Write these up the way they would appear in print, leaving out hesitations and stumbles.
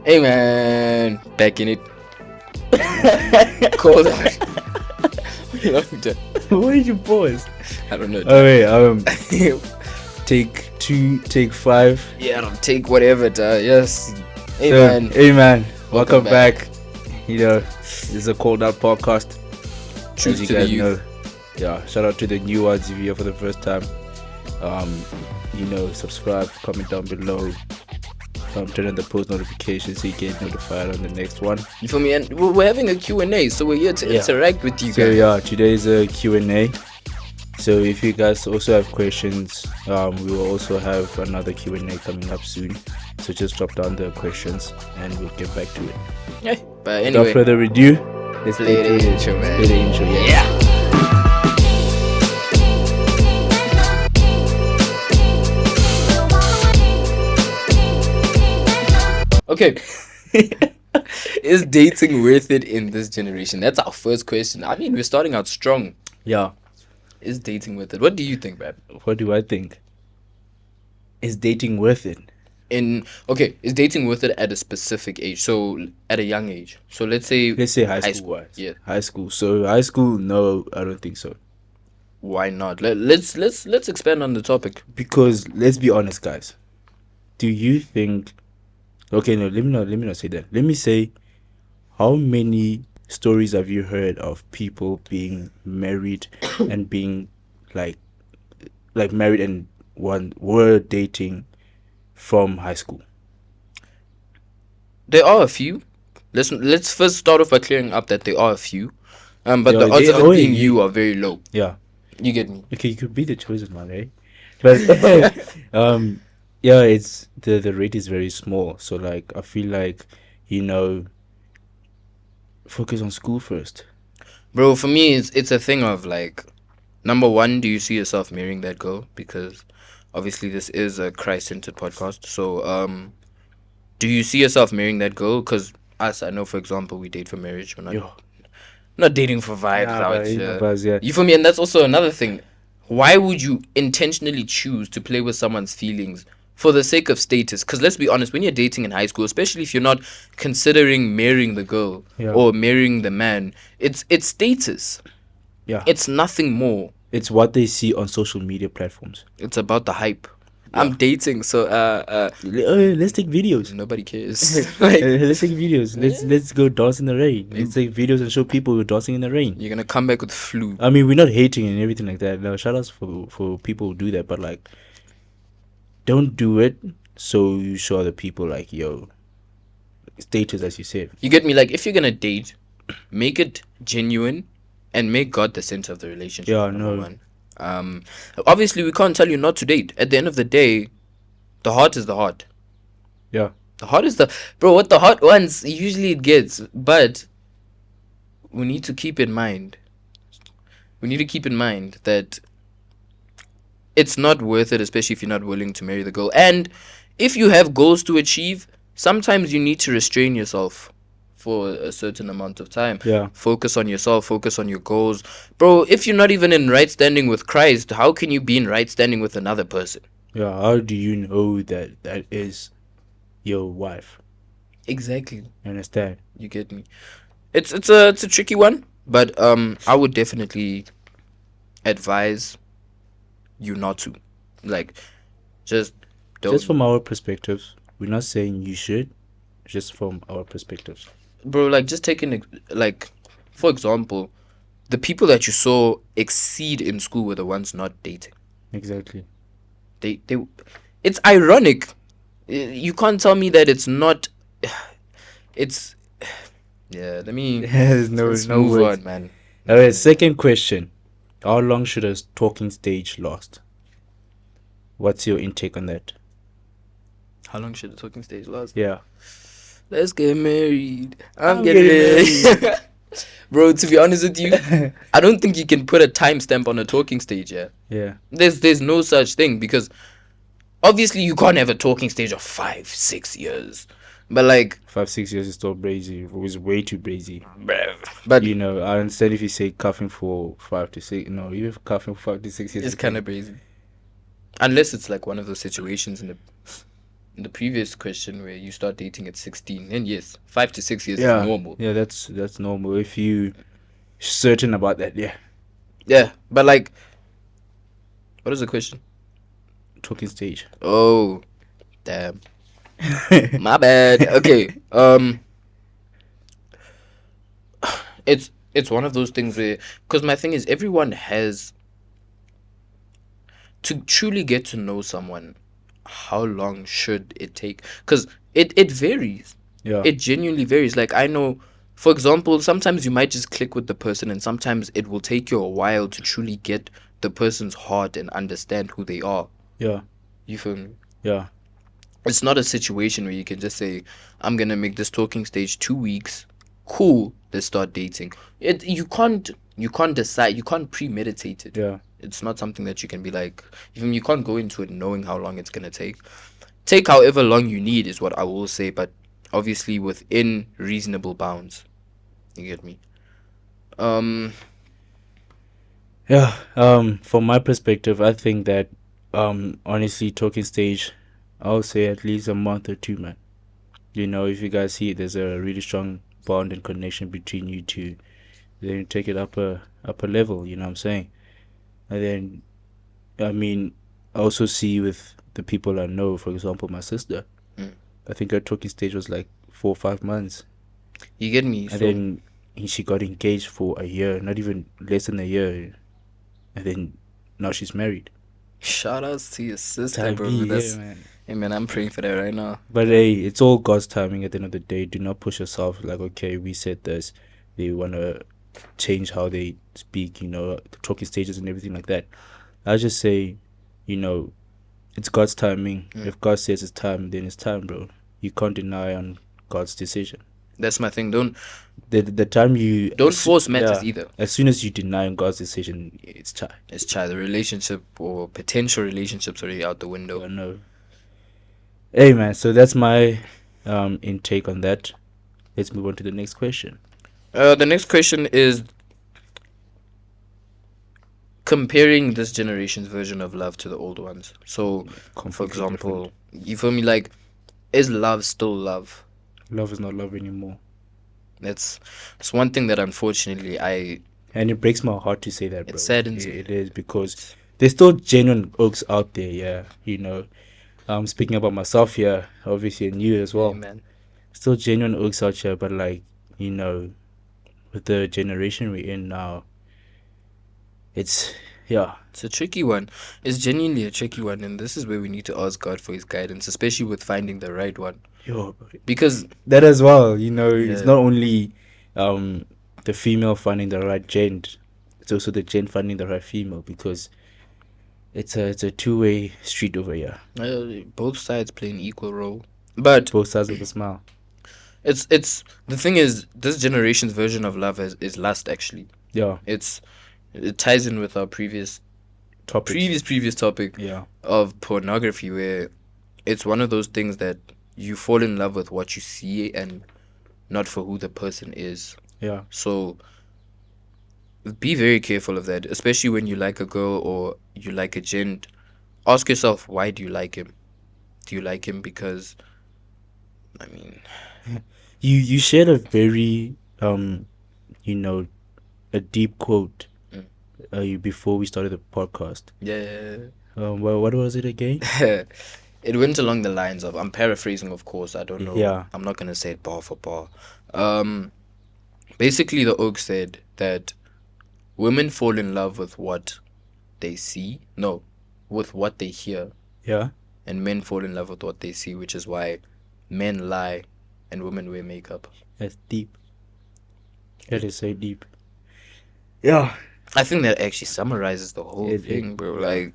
Hey man, back in it. Cold out. What are you laughing at? Why did you pause? I don't know. Oh wait, take 2, take 5. Yeah, I'll take whatever. Yes. Hey So, man. hey man, welcome back. back. This is a cold out podcast. Truth As you to the guys youth. know. Yeah, shout out to the new ones if you're here for the first time. Subscribe, comment down below. Turn on the post notifications so you get notified on the next one. You feel me? And we're having a Q&A, so we're here to interact with you So guys. yeah, today's a Q&A. So if you guys also have questions, we will also have another Q&A coming up soon. So just drop down the questions and we'll get back to it. Yeah. But Without anyway, further ado, let's play get the to it. intro, man. Play the intro, yeah. Yeah. Okay. Is dating worth it in this generation? That's our first question. I mean, we're starting out strong. Yeah. Is dating worth it? What do you think, Bab? What do I think? Is dating worth it? Is dating worth it at a specific age? So at a young age. So let's say High school wise. Yeah. High school. So high school, no, I don't think so. Why not? Let's expand on the topic. Because let's be honest, guys. Do you think? Okay, no. Let me not say that. Let me say, how many stories have you heard of people being married and being like married and were dating from high school? There are a few. Let's first start off by clearing up that there are a few. But Yeah, the odds they of it are. being you are very low. Yeah. You get me? Okay, you could be the chosen one, eh? But yeah, it's the rate is very small. So like I feel like, focus on school first. Bro, for me it's a thing of like, number one, do you see yourself marrying that girl? Because obviously this is a Christ-centered podcast. So do you see yourself marrying that girl? Because us, I know, for example, we date for marriage. We're not dating for vibes out here. Yeah. You feel me? And that's also another thing. Why would you intentionally choose to play with someone's feelings for the sake of status? Because let's be honest, when you're dating in high school, especially if you're not considering marrying the girl or marrying the man, it's status. Yeah. It's nothing more. It's what they see on social media platforms. It's about the hype. I'm dating, so let's take videos. nobody cares. Like, Let's take videos. Let's go dance in the rain. Let's take videos and show people we're dancing in the rain. you're gonna come back with flu. I mean, we're not hating and everything like that. No, shout outs for people who do that, but like, don't do it so you show other people like, status, as you said. You get me? Like, if you're gonna date, make it genuine and make God the center of the relationship. Yeah, number no. one. Obviously we can't tell you not to date. At the end of the day, the heart is the heart. Yeah. The heart is what the heart wants, usually it gets. But we need to keep in mind that it's not worth it, especially if you're not willing to marry the girl. And if you have goals to achieve, sometimes you need to restrain yourself for a certain amount of time. Yeah. Focus on yourself, focus on your goals. Bro, if you're not even in right standing with Christ, how can you be in right standing with another person? Yeah, how do you know that is your wife? Exactly. You understand? You get me? It's a tricky one, but I would definitely advise you not to. Like, just don't. Just from our perspective, we're not saying you should. Just from our perspectives. Bro, like, just taking, like, for example, the people that you saw exceed in school were the ones not dating. Exactly. They it's ironic. You can't tell me that it's not. It's let me There's let's no move words. on, man. Alright, second question. How long should a talking stage last? What's your intake on that? How long should the talking stage last? Yeah. Let's get married. I'm getting married. Bro, to be honest with you, I don't think you can put a timestamp on a talking stage. Yeah. There's no such thing, because obviously you can't have a talking stage of 5-6 years. But like 5-6 years is still brazy. It was way too brazy. But I understand if you say cuffing for 5 to 6. No, even cuffing for 5 to 6 years. it's kind of brazy. Unless it's like one of those situations in the the previous question where you start dating at 16, and yes, 5 to 6 years is Yeah, normal. yeah, that's normal if you certain about that. Yeah, Yeah, but like, what is the question? talking stage. Oh, damn, my bad. Okay, it's one of those things where, because my thing is, everyone has to truly get to know someone. How long should it take? Because it varies. Yeah, It genuinely varies. Like, I know, for example, sometimes you might just click with the person, and sometimes it will take you a while to truly get the person's heart and understand who they are. yeah, You feel me? yeah, It's not a situation where you can just say, I'm gonna make this talking stage 2 weeks. Cool, let's start dating. You can't decide, you can't premeditate it. yeah. It's not something that you can be like, even you can't go into it knowing how long it's gonna take. Take however long you need is what I will say, but obviously within reasonable bounds. You get me? Um Yeah, from my perspective, I think that, honestly, talking stage, I'll say at least a month or two, man. You know, if you guys see there's a really strong bond and connection between you two, then you take it up a level. You know what I'm saying? And then, I mean, I also see with the people I know, for example, my sister. mm, I think her talking stage was like 4 or 5 months, you get me? and So then she got engaged for a year, not even less than a year, and then now she's married. shout outs to your sister, Type bro. B, yeah, That's man. Hey man, I'm praying for that right now. But Damn. hey, it's all God's timing at the end of the day. Do not push yourself like, okay, we said this. They want to change how they speak, the talking stages and everything like that. I just say, you know, it's God's timing. Mm. If God says it's time, then it's time, bro. You can't deny on God's decision. That's my thing. Don't The time you, don't force matters either. as soon as you deny on God's decision, it's time. It's child, the relationship or potential relationships already out the window. I know. Hey, man. So that's my intake on that. Let's move on to the next question. The next question is comparing this generation's version of love to the old ones. So, for Completely example, different. you feel me? Like, is love still love? Love is not love anymore. That's it's one thing that unfortunately I And it breaks my heart to say that, bro. it saddens me. It is because there's still genuine oaks out there, yeah. I'm speaking about myself here, obviously, and you as well. Amen. Still genuine oaks out here, but like, with the generation we're in now, it's, yeah. It's a tricky one. It's genuinely a tricky one, and this is where we need to ask God for His guidance, especially with finding the right one. Yo, Because that as well, it's yeah, not only um the female finding the right gent, it's also the gent finding the right female, because it's a two-way street over here. both sides play an equal role. But Both sides of the smile. it's the thing is, this generation's version of love is lust. Actually, Yeah, it ties in with our topics. previous topic Yeah, of pornography, where it's one of those things that you fall in love with what you see and not for who the person is. yeah. So be very careful of that, especially when you like a girl or you like a gent. Ask yourself, why do you like him? Do you like him because, I mean, You shared a very you know, a deep quote mm, before we started the podcast. yeah. What was it again? It went along the lines of, I'm paraphrasing, of course. I don't know. Yeah, I'm not gonna say it bar for bar. Um, Basically, the oak said that women fall in love with what they see. No, with what they hear, yeah. and men fall in love with what they see, which is why men lie and women wear makeup. That's deep. That is so deep. Yeah. I think that actually summarizes the whole thing, bro. Yeah. Like,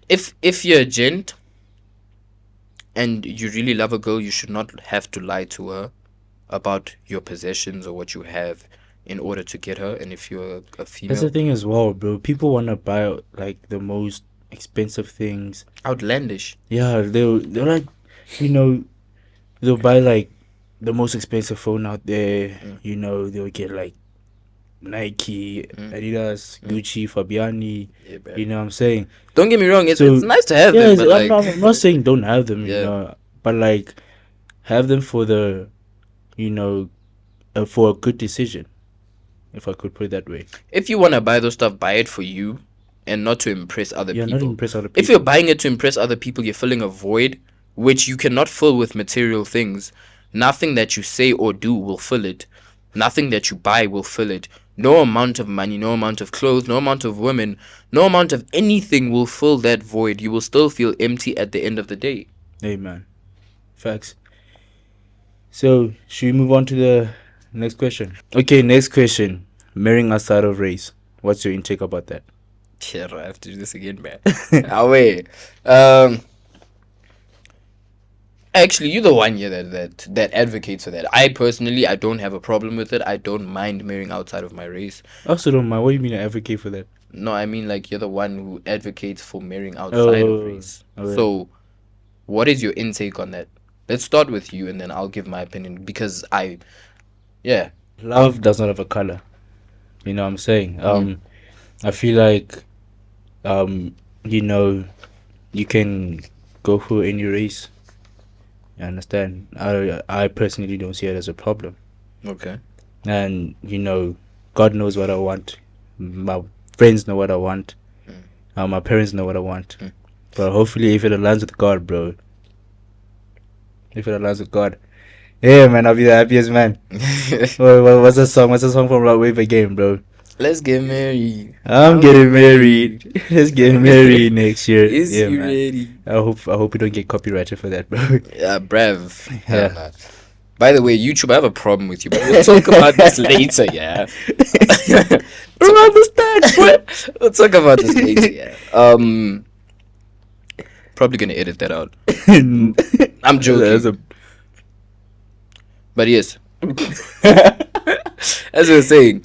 if you're a gent and you really love a girl, you should not have to lie to her about your possessions or what you have in order to get her. And if you're a That's the female, thing as well, bro. People want to buy like the most expensive things. outlandish. Yeah, they're like, you know, they'll buy like the most expensive phone out there. Mm. They'll get like Nike, Adidas, Gucci, Fabiani. Yeah, bro. You know what I'm saying? Don't get me wrong, it's So, nice to have yeah, them, but like I'm not saying don't have them, you yeah. know, but like have them for the, you know, for a good decision, if I could put it that way. If you wanna buy those stuff, buy it for you and not to impress other Yeah, not people. impress other If you're people. buying it to impress other people, you're filling a void which you cannot fill with material things. Nothing that you say or do will fill it. Nothing that you buy will fill it. No amount of money, no amount of clothes, no amount of women, no amount of anything will fill that void. You will still feel empty at the end of the day. Hey, man. Facts. So, should we move on to the next question? Okay, next question. Marrying outside of race. What's your intake about that? Yeah, I have to do this again, man. Away. Actually, you're the one here that advocates for that. I personally, I don't have a problem with it. I don't mind marrying outside of my race. I also don't mind. What do you mean I advocate for that? No, I mean like you're the one who advocates for marrying outside of race. okay. So, what is your intake on that? Let's start with you, and then I'll give my opinion because yeah, Love does not have a color. You know what I'm saying? I feel like, you know, you can go for any race. You understand? I personally don't see it as a problem. okay. And, you know, God knows what I want. My friends know what I want. My parents know what I want. But hopefully, if it aligns with God, bro. If it aligns with God. Yeah, man, I'll be the happiest man. What's that song? What's the song from Rock Wave again, bro? Let's get married. I'm getting married. Let's get married next year. Is Yeah, you man. ready? I hope we don't get copyrighted for that, bro. Yeah, brev. Yeah. Hell nah. By the way, YouTube, I have a problem with you, but we'll talk about this later, yeah. Around the stacks, bro. We'll talk about this later, yeah. Probably gonna edit that out. I'm joking. But yes. As I was saying,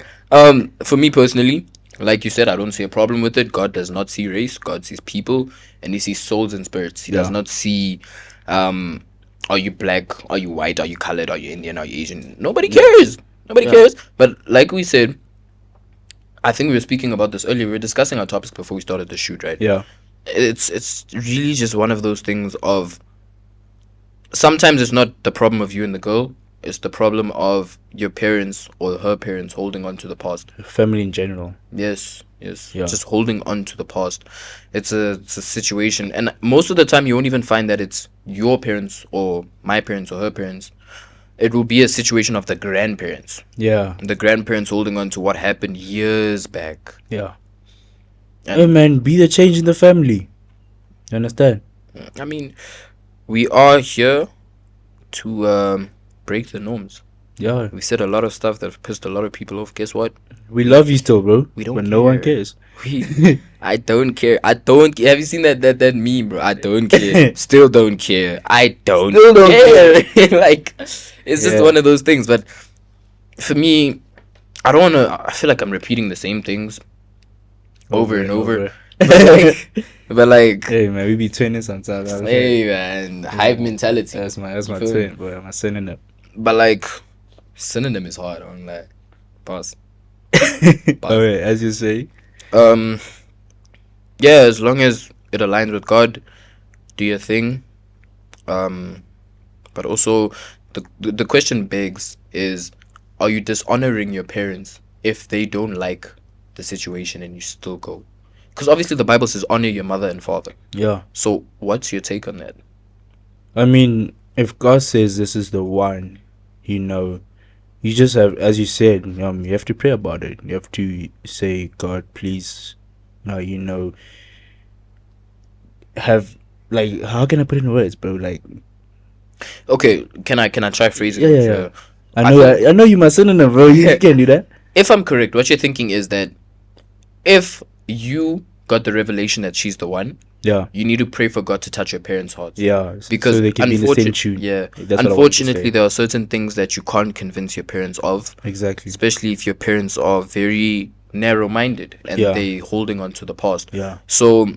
for me personally, like you said, I don't see a problem with it. God does not see race. God sees people, and He sees souls and spirits. He does Yeah. not see, are you black? Are you white? Are you colored? Are you Indian? Are you Asian? Nobody cares. Nobody cares. But like we said, I think we were speaking about this earlier. We were discussing our topics before we started the shoot, right? Yeah. It's really just one of those things of sometimes it's not the problem of you and the girl. It's the problem of your parents or her parents holding on to the past. Family in general. Yes, Yeah. just holding on to the past. It's a situation, and most of the time you won't even find that it's your parents or my parents or her parents. It will be a situation of the grandparents. Yeah. The grandparents holding on to what happened years back. Yeah. And Hey, man, be the change in the family. You understand? I mean, we are here to break the norms. Yeah. We said a lot of stuff that pissed a lot of people off. Guess what? We love you still, bro. We don't But care. no one cares. I don't care. I don't. Have you seen that meme, bro? I don't care. Still don't care. I don't. Still don't care. Like, it's just Yeah. one of those things. But for me, I don't want to. I feel like I'm repeating the same things over and over. But like, Hey, man, we be twinning sometimes. hey man, hive mentality. That's my You feel me? twin, boy. I'm sending it. But like, synonym is hard. I'm like, pause. Alright, as you say. Yeah, as long as it aligns with God, do your thing. But also the question begs is, are you dishonoring your parents if they don't like the situation and you still go? Because obviously the Bible says honor your mother and father. Yeah. So what's your take on that? I mean, if God says this is the one, you know, you just have, as you said, you have to pray about it. You have to say, God, please, you know, have, like, how can I put it in words, bro? Like, Okay, can I try phrasing Yeah, it? yeah, yeah. I know you my synonym, bro. You can do that. If I'm correct, what you're thinking is that if you got the revelation that she's the one, Yeah, you need to pray for God to touch your parents' hearts. yeah. Because so they can be in the same tune. Yeah, That's what I wanted to unfortunately, say. there are certain things that you can't convince your parents of, Exactly. especially if your parents are very narrow-minded and Yeah. they holding on to the past. Yeah. So,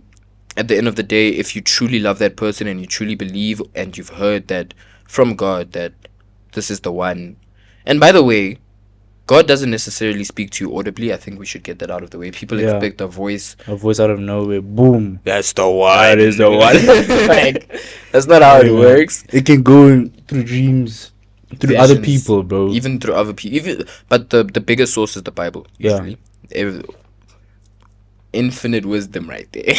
at the end of the day, if you truly love that person and you truly believe and you've heard that from God that this is the one, and by the way, God doesn't necessarily speak to you audibly. I think we should get that out of the way. People Yeah. expect a voice. A voice out of nowhere, boom. That's the one. That is the one. Like, that's not how Hey, it man. works. It can go in through dreams, through other Visions, people, bro. even through other people. Even, but the biggest source is the Bible. Yeah. Usually, infinite wisdom right there.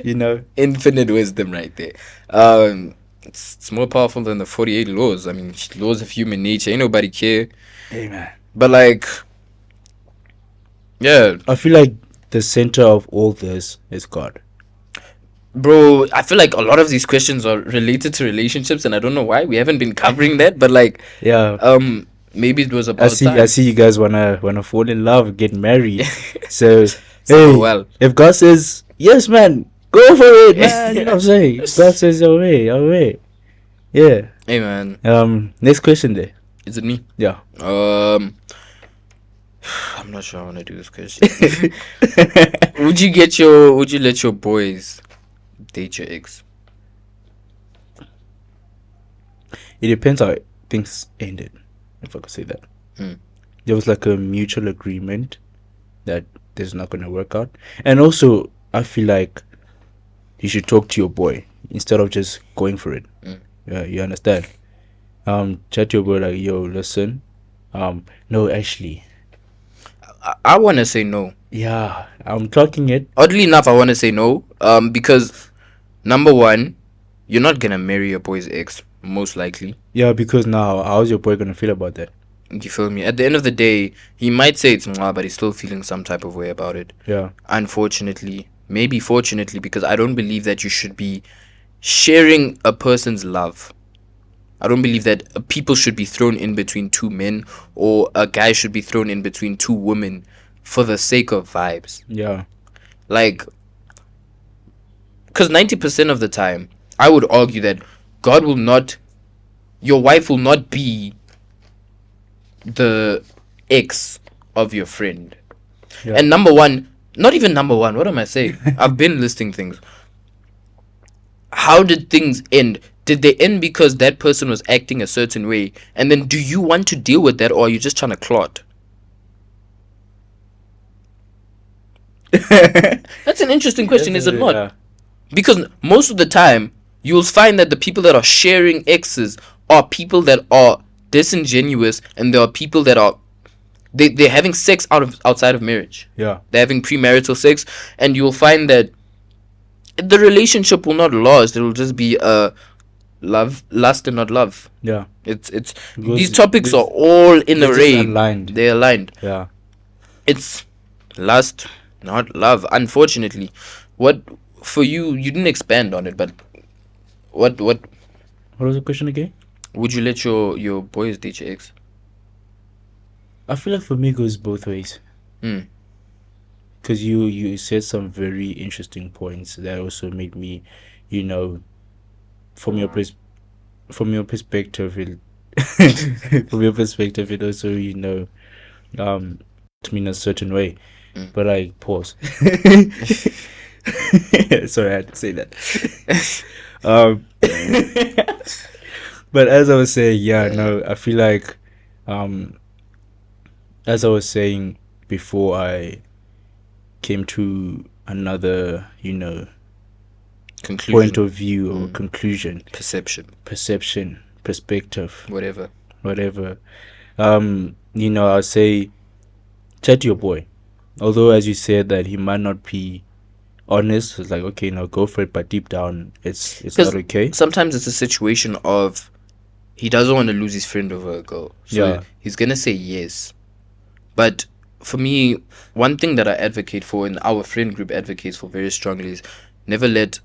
You know. Infinite wisdom right there. It's more powerful than the 48 laws. I mean, laws of human nature. Ain't nobody care. Hey, man. But like, yeah, I feel like the center of all this is God. bro, I feel like a lot of these questions are related to relationships, and I don't know why we haven't been covering that. But like, Yeah. maybe it was I about see. time. I see you guys wanna fall in love, get married. So So, hey, well, if God says yes, man, go for it, man. You know what I'm saying? If God says away, away. Yeah. hey man, Next question there. is it me? Yeah. I'm not sure I want to do this question. Would you let your boys date your ex? It depends how things ended, if I could say that. Mm. There was like a mutual agreement that this is not going to work out. And also, I feel like you should talk to your boy instead of just going for it. Mm. Yeah, you understand? Chat to your boy like, yo, listen. No, actually, I want to say no. yeah, I'm talking it. Oddly enough, I want to say no. Because number one, you're not gonna marry your boy's ex, most likely. Yeah, because now, how's your boy going to feel about that? You feel me? At the end of the day, he might say it's mwah, but he's still feeling some type of way about it. Yeah. Unfortunately, maybe fortunately, because I don't believe that you should be sharing a person's love. I don't believe that people should be thrown in between two men, or a guy should be thrown in between two women for the sake of vibes. Yeah. Like, because 90% of the time, I would argue that your wife will not be the ex of your friend. Yeah. And number one, not even number one, what am I saying? I've been listing things. How did things end? Did they end because that person was acting a certain way? And then do you want to deal with that, or are you just trying to clot? That's an interesting question, is it not? Yeah. Because most of the time, you'll find that the people that are sharing exes are people that are disingenuous, and there are people that are they're having sex outside of marriage. Yeah. They're having premarital sex, and you'll find that the relationship will not last. It'll just be lust and not love. Yeah. It's Because these topics this- are all in they're a just ray. aligned. They're aligned. Yeah. It's lust, not love. Unfortunately, what for you? You didn't expand on it, but what What was the question again? would you let your boys date your ex? I feel like for me it goes both ways. Hmm. Because you said some very interesting points that also made me, you know, from your perspective, from your perspective, it also, you know, to me in a certain way. Mm. But I pause. Sorry, I had to say that. But as I was saying, yeah, no, I feel like, as I was saying before, I came to another, you know, Conclusion, point of view or Mm. conclusion, perception, perspective, whatever. whatever. You know, I'll say, chat to your boy. Although, as you said, that he might not be honest, it's like, okay, now go for it, but deep down, it's 'Cause not okay. Sometimes it's a situation of he doesn't want to lose his friend over a girl, so Yeah. he's gonna say yes. But for me, one thing that I advocate for, and our friend group advocates for very strongly, is never let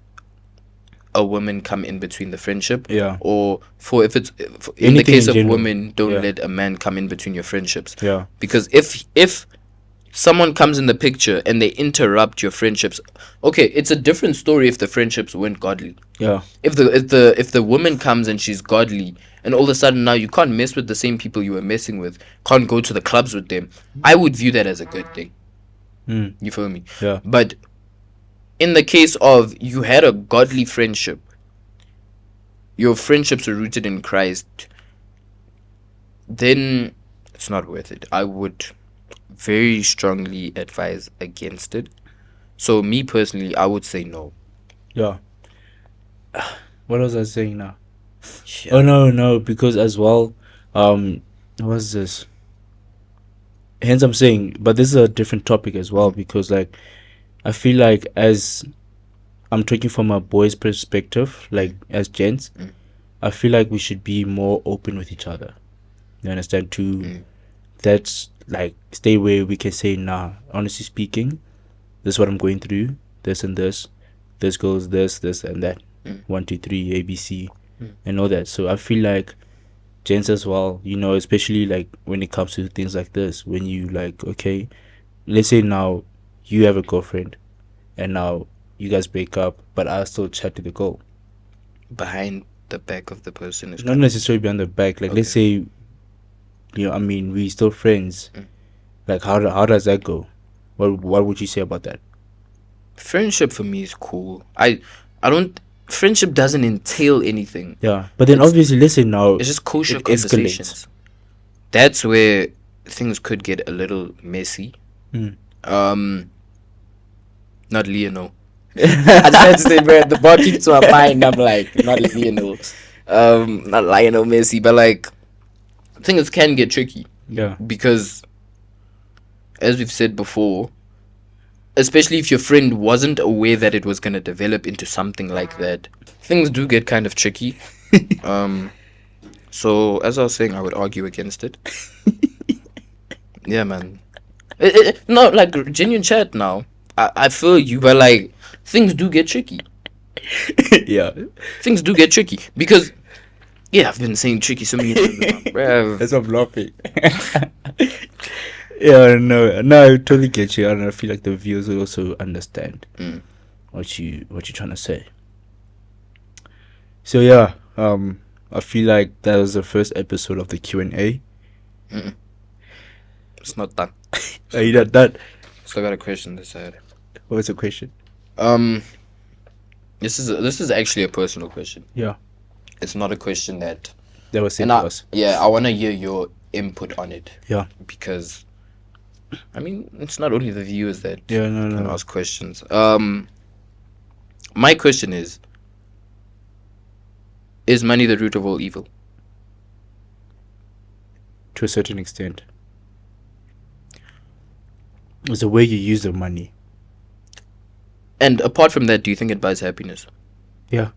a woman come in between the friendship. Yeah. Or in the Anything case in of general. women, don't Yeah. let a man come in between your friendships. Yeah. Because if someone comes in the picture and they interrupt your friendships, okay, it's a different story if the friendships weren't godly. Yeah. If the woman comes and she's godly, and all of a sudden now you can't mess with the same people you were messing with, can't go to the clubs with them, I would view that as a good thing. Mm. You feel me? Yeah. But in the case of you had a godly friendship, your friendships were rooted in Christ, then it's not worth it. I would very strongly advise against it. So me personally, I would say no. Yeah. What was I saying now? Yeah. Oh no, because as well, what's this? Hence I'm saying, but this is a different topic as well, because like I feel like, as I'm talking from a boy's perspective, like as gents, Mm. I feel like we should be more open with each other. You understand? Mm. That's like stay where we can say, nah, honestly speaking, this is what I'm going through, this and this goes this and that. Mm. 1, 2, 3, ABC, Mm. and all that. So I feel like gents as well, especially like when it comes to things like this, when you like, okay, let's say now you have a girlfriend and now you guys break up, but I still chat to the girl. Behind the back of the person is Not kind of necessarily behind the back. Like, let's okay. say, I mean, we still friends. Mm. Like, how does that go? What would you say about that? Friendship for me is cool. I don't. Friendship doesn't entail anything. Yeah, but then It's obviously, listen now, it's just kosher it escalates. conversations. That's where things could get a little messy. Mm. Not Lionel. I just had to say, bro, the ball keeps to my mind. I'm like, not Lionel. Not Lionel Messi, but like, things can get tricky Yeah, because, as we've said before, especially if your friend wasn't aware that it was gonna develop into something like that, things do get kind of tricky. Um, so as I was saying, I would argue against it. Yeah, man. No, like genuine chat now. I feel you, but like things do get tricky. yeah. Things do get tricky because yeah, I've been saying tricky so many times now, bruv. That's why I'm laughing. Yeah, no, I totally get you, and I feel like the viewers will also understand Mm. what you're trying to say. So yeah, I feel like that was the first episode of the Q&A. It's not done. Are you not done? Still got a question this side. What's the question? Um, this is actually a personal question. Yeah, It's not a question that, that was sent and to us. I want to hear your input on it Yeah, because, I mean, it's not only the viewers that yeah, no, can no. ask questions. My question is money the root of all evil? To a certain extent, it's the way you use the money. And apart from that, do you think it buys happiness? Yeah,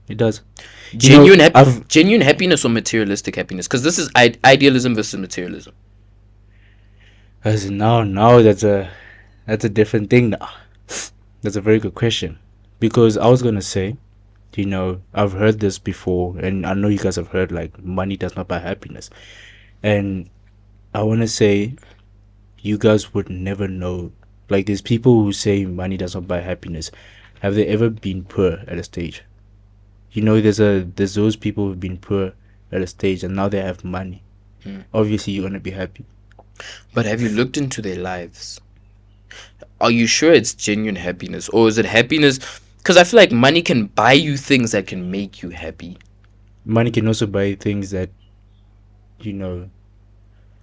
it does. Genuine happiness or materialistic happiness? Because this is idealism versus materialism. As in now that's a different thing now. That's a very good question, because I was gonna say, I've heard this before, and I know you guys have heard like money does not buy happiness, and I want to say you guys would never know. Like, there's people who say money does not buy happiness. Have they ever been poor at a stage? There's those people who've been poor at a stage and now they have money. Obviously, you're gonna be happy. But have you looked into their lives? Are you sure it's genuine happiness, or is it happiness? Because I feel like money can buy you things that can make you happy. Money can also buy things that, you know.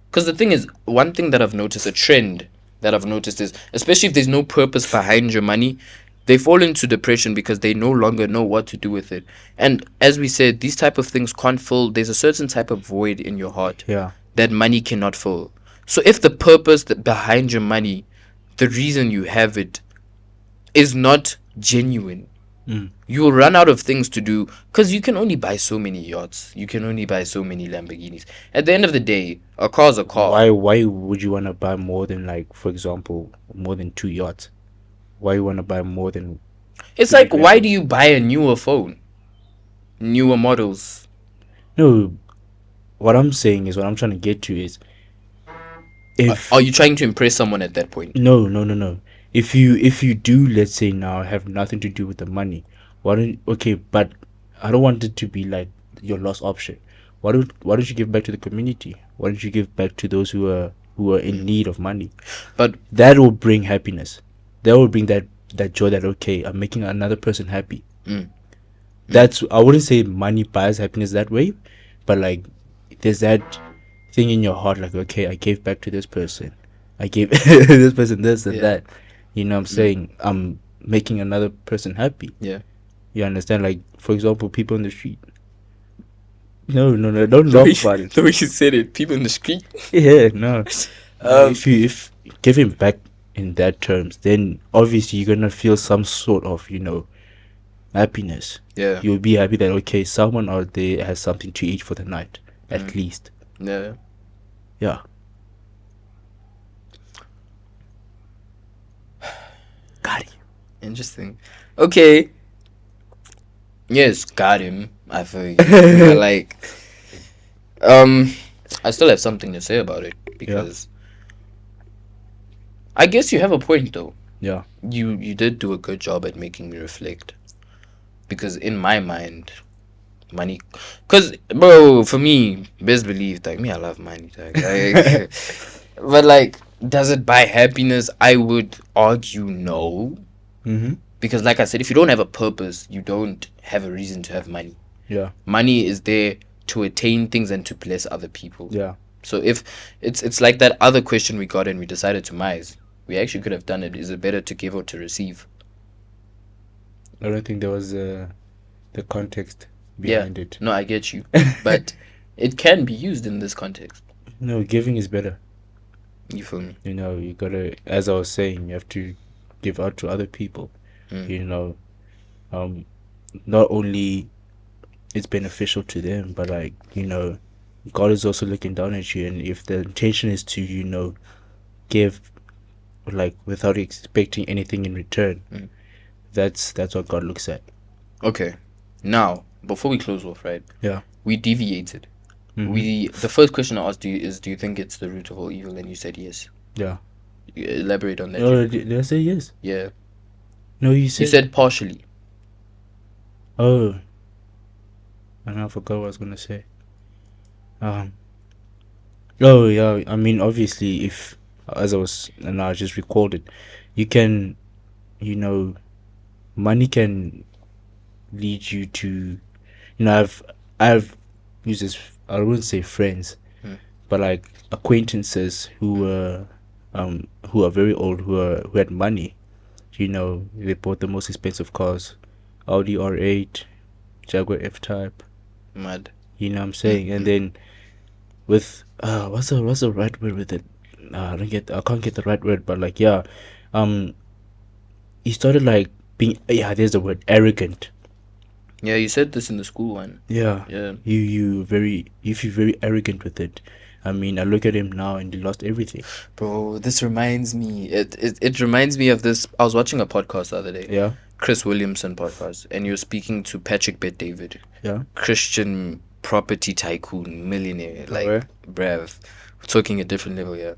Because the thing is, one thing that I've noticed, a trend that I've noticed is, especially if there's no purpose behind your money, they fall into depression because they no longer know what to do with it. And as we said, these type of things can't fill. There's a certain type of void in your heart Yeah. that money cannot fill. So if the purpose behind your money, the reason you have it, is not genuine, you will run out of things to do because you can only buy so many yachts. You can only buy so many Lamborghinis. At the end of the day, a car's a car. Why would you want to buy more than, like, for example, more than 2 yachts? Why you want to buy more than? It's like, why do you buy a newer phone? Newer models. No, what I'm saying is, what I'm trying to get to is, if Are you trying to impress someone at that point? no. If you do, let's say now, have nothing to do with the money, why don't okay? But I don't want it to be like your last option. Why don't you give back to the community? Why don't you give back to those who are in need of money? But that will bring happiness. That will bring that joy that, okay, I'm making another person happy. That's, I wouldn't say money buys happiness that way, but like there's that think in your heart like, okay, I gave back to this person, I gave this person this and Yeah. that. You know what I'm saying? I'm making another person happy. Yeah. You understand? Like, for example, people in the street. No, don't laugh about it. The way you said it, people in the street. Yeah, no. Um, If giving back in that terms, then obviously you're gonna feel some sort of, happiness. yeah. You'll be happy that okay, someone out there has something to eat for the night, at least. Yeah. Yeah. Got it. Interesting. Okay. Yes, got him. I feel you. But like, I still have something to say about it because I guess you have a point though. Yeah. You did do a good job at making me reflect because in my mind, money, cause bro, for me, best believe like me, I love money. Like, but like, does it buy happiness? I would argue no. Mm-hmm. Because like I said, if you don't have a purpose, you don't have a reason to have money. Yeah. Money is there to attain things and to bless other people. Yeah. So if it's like that other question we got and we decided to mize, we actually could have done it. Is it better to give or to receive? I don't think there was the context behind it. No, I get you. But it can be used in this context. No, giving is better. You feel me? You gotta, as I was saying, you have to give out to other people. Not only it's beneficial to them, but like, God is also looking down at you, and if the intention is to, give like without expecting anything in return, that's what God looks at. Okay. Now, before we close off, right? Yeah. We deviated. Mhm. The first question I asked you is, do you think it's the root of all evil? And you said yes. Yeah. You elaborate on that. Oh, did I say yes? Yeah. No, you You said. said partially. Oh. I forgot what I was gonna say. Oh yeah. I mean, obviously, if as I was, and I just recalled it, you can, money can lead you to, I've used this. I wouldn't say friends, but like acquaintances who are very old, who had money. They bought the most expensive cars, Audi R8, Jaguar F-Type. Mad. You know what I'm saying? And then with what's the right word with it? I can't get the right word, but like he started like being, there's the word, arrogant. Yeah, you said this in the school one. Yeah. Yeah. You feel very arrogant with it. I mean, I look at him now and he lost everything. Bro, this reminds me. It reminds me of this. I was watching a podcast the other day. Yeah. Chris Williamson podcast, and you're speaking to Patrick Bet David. Yeah. Christian property tycoon, millionaire. Like, Alright. bruv, we're talking a different level here.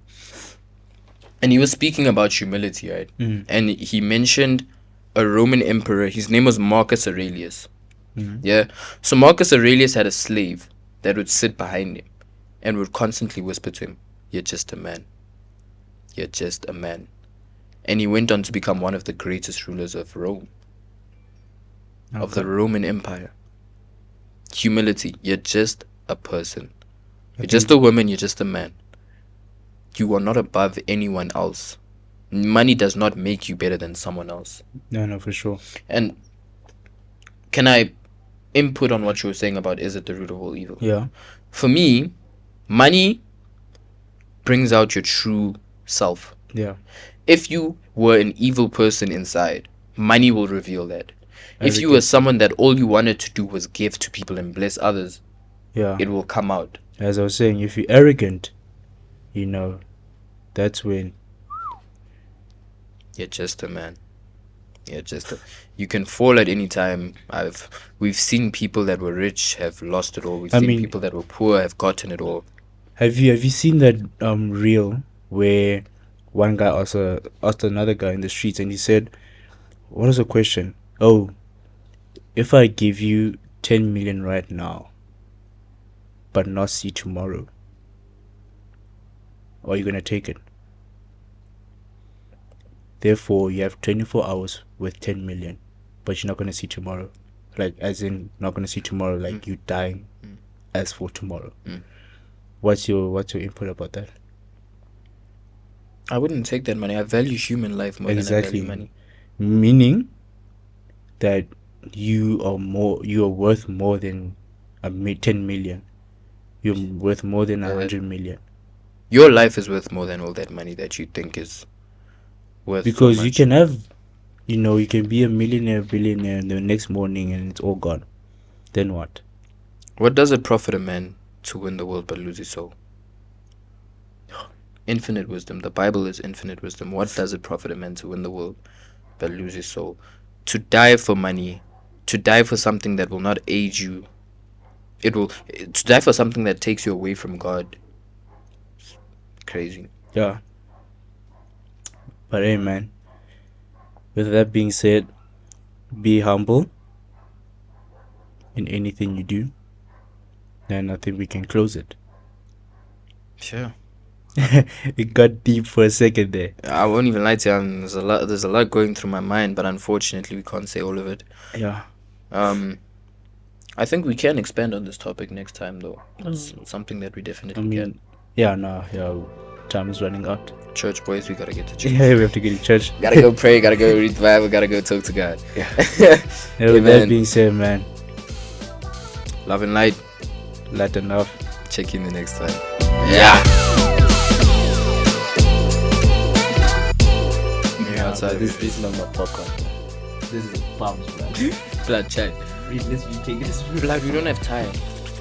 And he was speaking about humility, right? And he mentioned a Roman emperor. His name was Marcus Aurelius. Yeah. So Marcus Aurelius had a slave that would sit behind him and would constantly whisper to him, "You're just a man. You're just a man." And he went on to become one of the greatest rulers of Rome, of the Roman Empire. Humility. You're just a person. You're just a woman. You're just a man. You are not above anyone else. Money does not make you better than someone else. No, for sure. And can I input on what you were saying about, is it the root of all evil? Yeah. For me, money brings out your true self. Yeah. If you were an evil person inside, money will reveal that. If you were someone that all you wanted to do was give to people and bless others, it will come out. As I was saying, if you're arrogant, that's when you're just a man. You can fall at any time. We've seen people that were rich have lost it all. We've seen people that were poor have gotten it all. Have you seen that reel where one guy asked another guy in the streets, and he said, "What is the question? Oh, if I give you 10 million right now, but not see tomorrow, are you gonna take it? Therefore, you have 24 hours with 10 million, but you're not gonna see tomorrow. Like, as in, not gonna see tomorrow, like you dying as for tomorrow." What's your input about that? I wouldn't take that money. I value human life more than I value Exactly. money. Meaning that you are worth more than 10 million. You're worth more than 100 million. Your life is worth more than all that money that you think is worth so Because you much. can have, you can be a millionaire, billionaire, and the next morning and it's all gone. Then what? What does it profit a man to win the world but lose his soul? Infinite wisdom. The Bible is infinite wisdom. What does it profit a man to win the world but lose his soul? To die for money, to die for something that will not aid you. To die for something that takes you away from God. Crazy. Yeah. But hey, man. With that being said, be humble in anything you do. And I think we can close it. Sure. It got deep for a second there. I won't even lie to you. There's a lot going through my mind, but unfortunately we can't say all of it. Yeah. I think we can expand on this topic next time, though. It's something that we definitely can. Yeah, time is running out. Church boys, we gotta get to church. Yeah, we have to get to church. Gotta go pray, gotta go read the Bible, gotta go talk to God. Yeah. With that being said, man, love and light. Light enough. Check in the next time. Yeah. Outside. This is not my podcast. This is bombs, man. Blood chat. Let's retake this. Blood, we don't have time.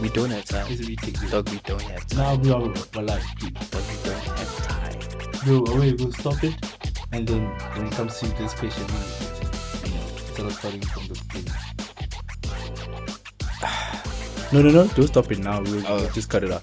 We don't have time. Let's retake this. Dog, we don't have time. Now we are alive. Dog, we don't have time. Bro, we'll stop it. And then when it comes to this question, instead of starting from the beginning. No, don't stop it now. We'll just cut it off.